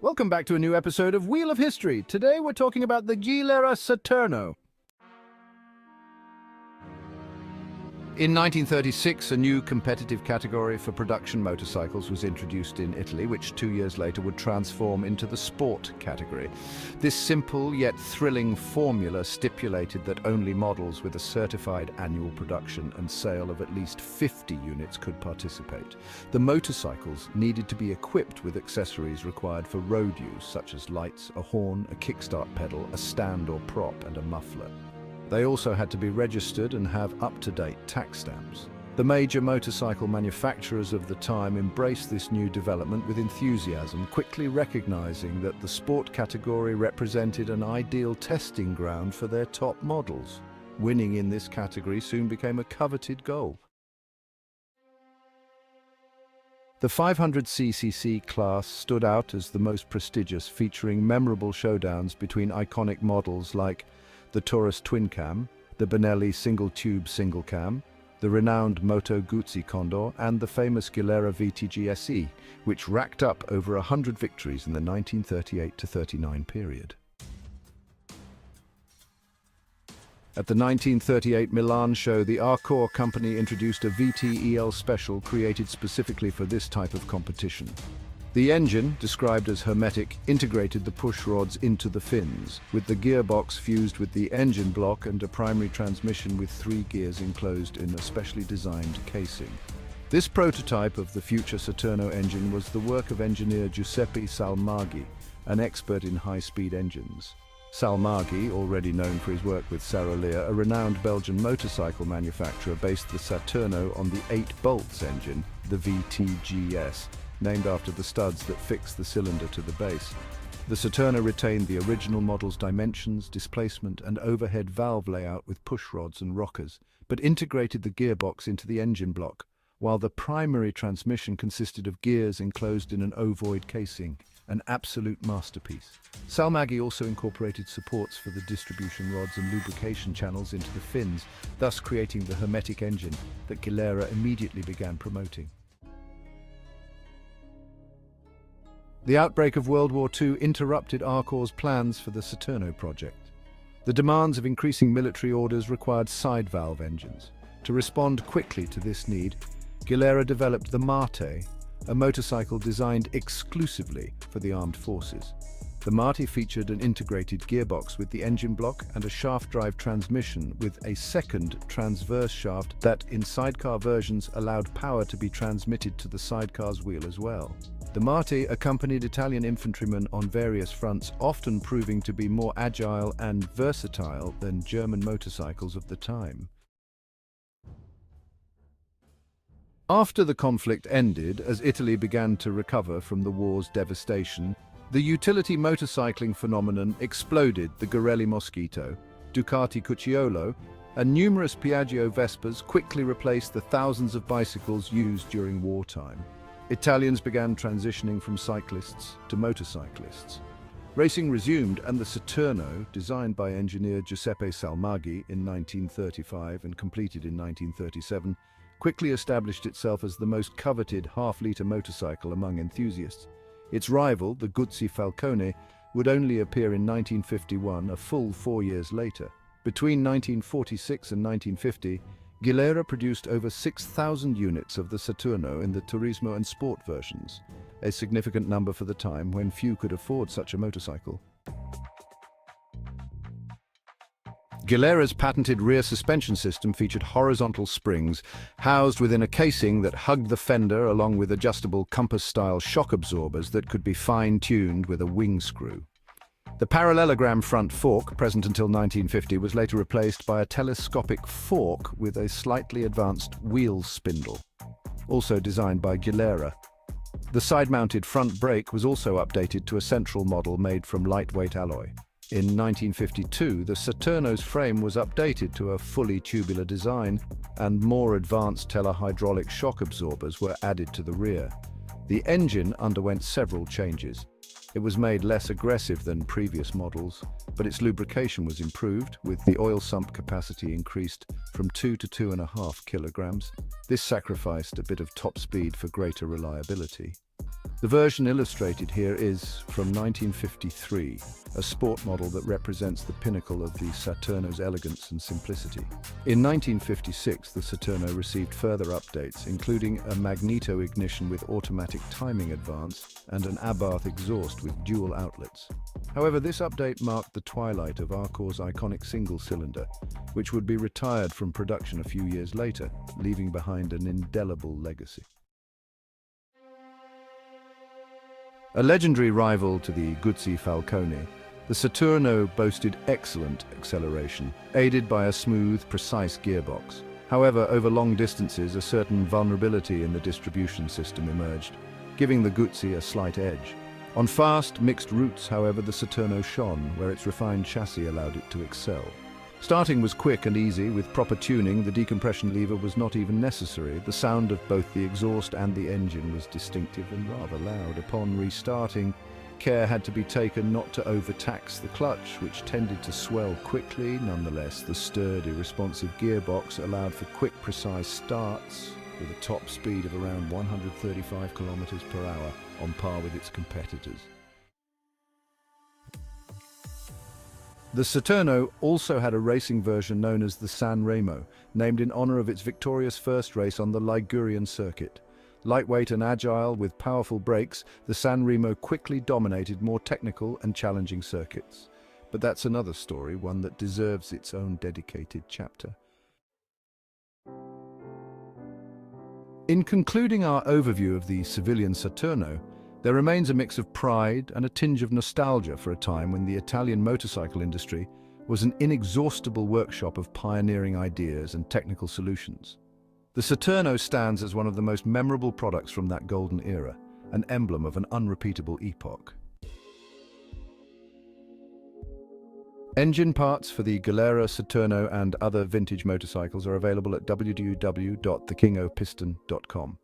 Welcome back to a new episode of Wheel of History. Today we're talking about the Gilera Saturno. In 1936, a new competitive category for production motorcycles was introduced in Italy, which 2 years later would transform into the sport category. This simple yet thrilling formula stipulated that only models with a certified annual production and sale of at least 50 units could participate. The motorcycles needed to be equipped with accessories required for road use, such as lights, a horn, a kickstart pedal, a stand or prop, and a muffler. They also had to be registered and have up-to-date tax stamps. The major motorcycle manufacturers of the time embraced this new development with enthusiasm, quickly recognizing that the sport category represented an ideal testing ground for their top models. Winning in this category soon became a coveted goal. The 500cc class stood out as the most prestigious, featuring memorable showdowns between iconic models like the Taurus Twin Cam, the Benelli Single Tube Single Cam, the renowned Moto Guzzi Condor, and the famous Gilera VTG SE, which racked up over 100 victories in the 1938-39 period. At the 1938 Milan show, the Arcor company introduced a VTEL special created specifically for this type of competition. The engine, described as hermetic, integrated the push rods into the fins, with the gearbox fused with the engine block and a primary transmission with 3 gears enclosed in a specially designed casing. This prototype of the future Saturno engine was the work of engineer Giuseppe Salmaggi, an expert in high-speed engines. Salmaggi, already known for his work with Sarolier, a renowned Belgian motorcycle manufacturer, based the Saturno on the 8 bolts engine, the VTGS, named after the studs that fix the cylinder to the base. The Saturno retained the original model's dimensions, displacement, and overhead valve layout with push rods and rockers, but integrated the gearbox into the engine block, while the primary transmission consisted of gears enclosed in an ovoid casing, an absolute masterpiece. Salmaggi also incorporated supports for the distribution rods and lubrication channels into the fins, thus creating the hermetic engine that Gilera immediately began promoting. The outbreak of World War II interrupted Arcor's plans for the Saturno project. The demands of increasing military orders required side valve engines. To respond quickly to this need, Gilera developed the Mate, a motorcycle designed exclusively for the armed forces. The Mate featured an integrated gearbox with the engine block and a shaft-drive transmission with a second transverse shaft that, in sidecar versions, allowed power to be transmitted to the sidecar's wheel as well. The Mate accompanied Italian infantrymen on various fronts, often proving to be more agile and versatile than German motorcycles of the time. After the conflict ended, as Italy began to recover from the war's devastation, the utility motorcycling phenomenon exploded. The Gorelli Mosquito, Ducati Cucciolo, and numerous Piaggio Vespas quickly replaced the thousands of bicycles used during wartime. Italians began transitioning from cyclists to motorcyclists. Racing resumed, and the Saturno, designed by engineer Giuseppe Salmaggi in 1935 and completed in 1937, quickly established itself as the most coveted half-litre motorcycle among enthusiasts. Its rival, the Guzzi Falcone, would only appear in 1951, a full 4 years later. Between 1946 and 1950, Gilera produced over 6,000 units of the Saturno in the Turismo and Sport versions, a significant number for the time when few could afford such a motorcycle. Gilera's patented rear suspension system featured horizontal springs housed within a casing that hugged the fender, along with adjustable compass-style shock absorbers that could be fine-tuned with a wing screw. The parallelogram front fork, present until 1950, was later replaced by a telescopic fork with a slightly advanced wheel spindle, also designed by Gilera. The side-mounted front brake was also updated to a central model made from lightweight alloy. In 1952, the Saturno's frame was updated to a fully tubular design, and more advanced telehydraulic shock absorbers were added to the rear. The engine underwent several changes. It was made less aggressive than previous models, but its lubrication was improved, with the oil sump capacity increased from 2 to 2.5 kilograms. This sacrificed a bit of top speed for greater reliability. The version illustrated here is from 1953, a sport model that represents the pinnacle of the Saturno's elegance and simplicity. In 1956, the Saturno received further updates, including a magneto ignition with automatic timing advance and an Abarth exhaust with dual outlets. However, this update marked the twilight of Arcor's iconic single-cylinder, which would be retired from production a few years later, leaving behind an indelible legacy. A legendary rival to the Guzzi Falcone, the Saturno boasted excellent acceleration, aided by a smooth, precise gearbox. However, over long distances, a certain vulnerability in the distribution system emerged, giving the Guzzi a slight edge. On fast, mixed routes, however, the Saturno shone, where its refined chassis allowed it to excel. Starting was quick and easy. With proper tuning, the decompression lever was not even necessary. The sound of both the exhaust and the engine was distinctive and rather loud. Upon restarting, care had to be taken not to overtax the clutch, which tended to swell quickly. Nonetheless, the sturdy, responsive gearbox allowed for quick, precise starts, with a top speed of around 135 kilometers per hour, on par with its competitors. The Saturno also had a racing version known as the Sanremo, named in honor of its victorious first race on the Ligurian circuit. Lightweight and agile with powerful brakes, the Sanremo quickly dominated more technical and challenging circuits. But that's another story, one that deserves its own dedicated chapter. In concluding our overview of the civilian Saturno, there remains a mix of pride and a tinge of nostalgia for a time when the Italian motorcycle industry was an inexhaustible workshop of pioneering ideas and technical solutions. The Saturno stands as one of the most memorable products from that golden era, an emblem of an unrepeatable epoch. Engine parts for the Gilera Saturno and other vintage motorcycles are available at www.thekingofpiston.com.